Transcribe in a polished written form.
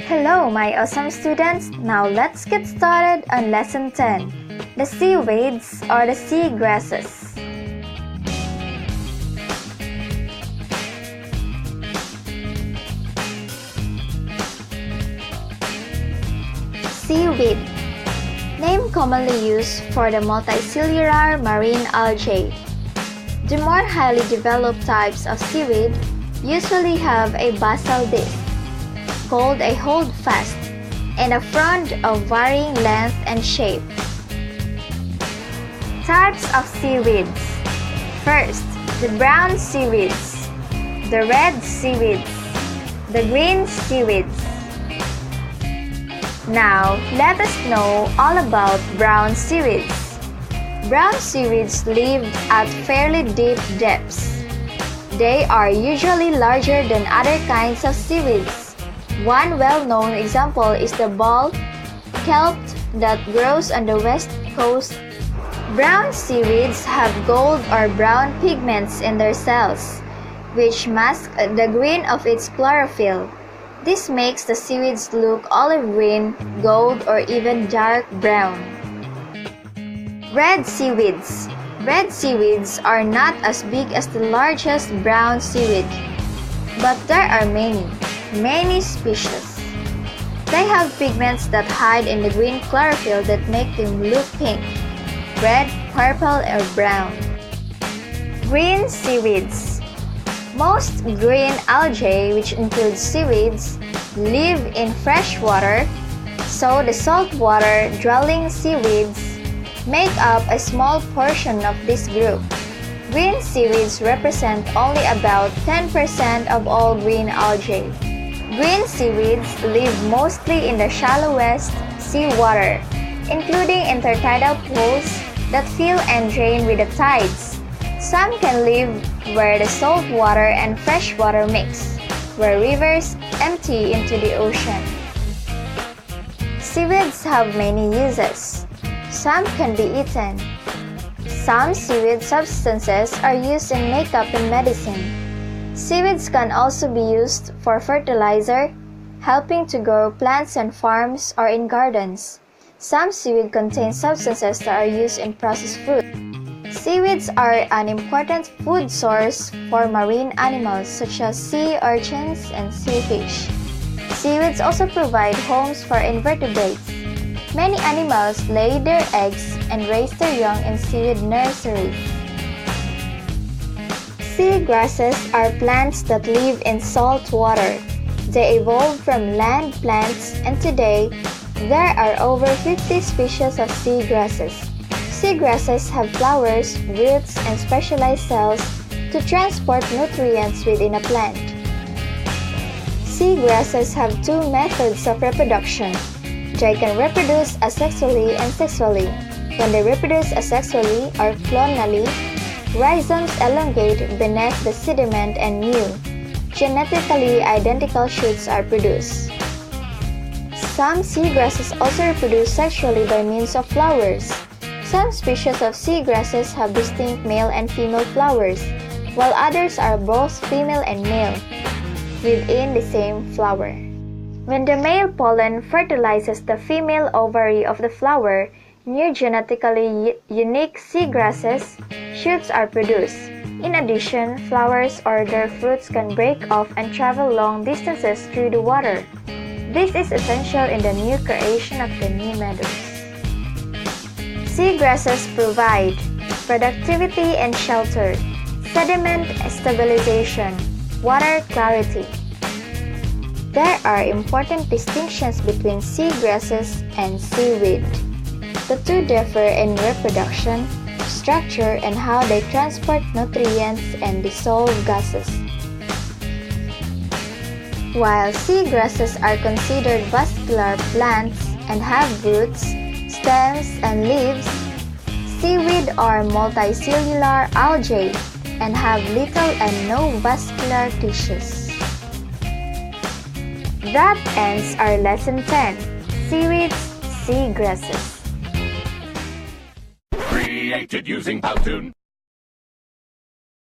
Hello, my awesome students. Now let's get started on Lesson 10, the seaweeds or the seagrasses. Seaweed. Name commonly used for the multicellular marine algae. The more highly developed types of seaweed usually have a basal disc, called a holdfast, and a frond of varying length and shape. Types of seaweeds. First, the brown seaweeds, the red seaweeds, the green seaweeds. Now, let us know all about brown seaweeds. Brown seaweeds live at fairly deep depths. They are usually larger than other kinds of seaweeds. One well-known example is the ball kelp that grows on the west coast. Brown seaweeds have gold or brown pigments in their cells, which mask the green of its chlorophyll. This makes the seaweeds look olive green, gold, or even dark brown. Red seaweeds. Red seaweeds are not as big as the largest brown seaweed, but there are many species. They have pigments that hide in the green chlorophyll that make them look pink, red, purple, or brown. Green seaweeds. Most green algae, which includes seaweeds, live in fresh water, so the saltwater-dwelling seaweeds make up a small portion of this group. Green seaweeds represent only about 10% of all green algae. Green seaweeds live mostly in the shallowest seawater, including intertidal pools that fill and drain with the tides. Some can live where the salt water and fresh water mix, where rivers empty into the ocean. Seaweeds have many uses. Some can be eaten. Some seaweed substances are used in makeup and medicine. Seaweeds can also be used for fertilizer, helping to grow plants on farms or in gardens. Some seaweed contain substances that are used in processed food. Seaweeds are an important food source for marine animals such as sea urchins and sea fish. Seaweeds also provide homes for invertebrates. Many animals lay their eggs and raise their young in seaweed nurseries. Seagrasses are plants that live in salt water. They evolved from land plants, and today there are over 50 species of seagrasses. Seagrasses have flowers, roots, and specialized cells to transport nutrients within a plant. Seagrasses have two methods of reproduction. They can reproduce asexually and sexually. When they reproduce asexually or clonally, rhizomes elongate beneath the sediment and new, genetically identical shoots are produced. Some seagrasses also reproduce sexually by means of flowers. Some species of seagrasses have distinct male and female flowers, while others are both female and male within the same flower. When the male pollen fertilizes the female ovary of the flower, new genetically unique seagrasses shoots are produced. In addition, flowers or their fruits can break off and travel long distances through the water. This is essential in the new creation of the new meadows. Seagrasses provide productivity and shelter, sediment stabilization, water clarity. There are important distinctions between seagrasses and seaweed. The two differ in reproduction, structure, and how they transport nutrients and dissolve gases. While seagrasses are considered vascular plants and have roots, stems, and leaves, seaweed are multicellular algae and have little and no vascular tissues. That ends our Lesson 10, Seaweeds, Seagrasses. Created using Powtoon.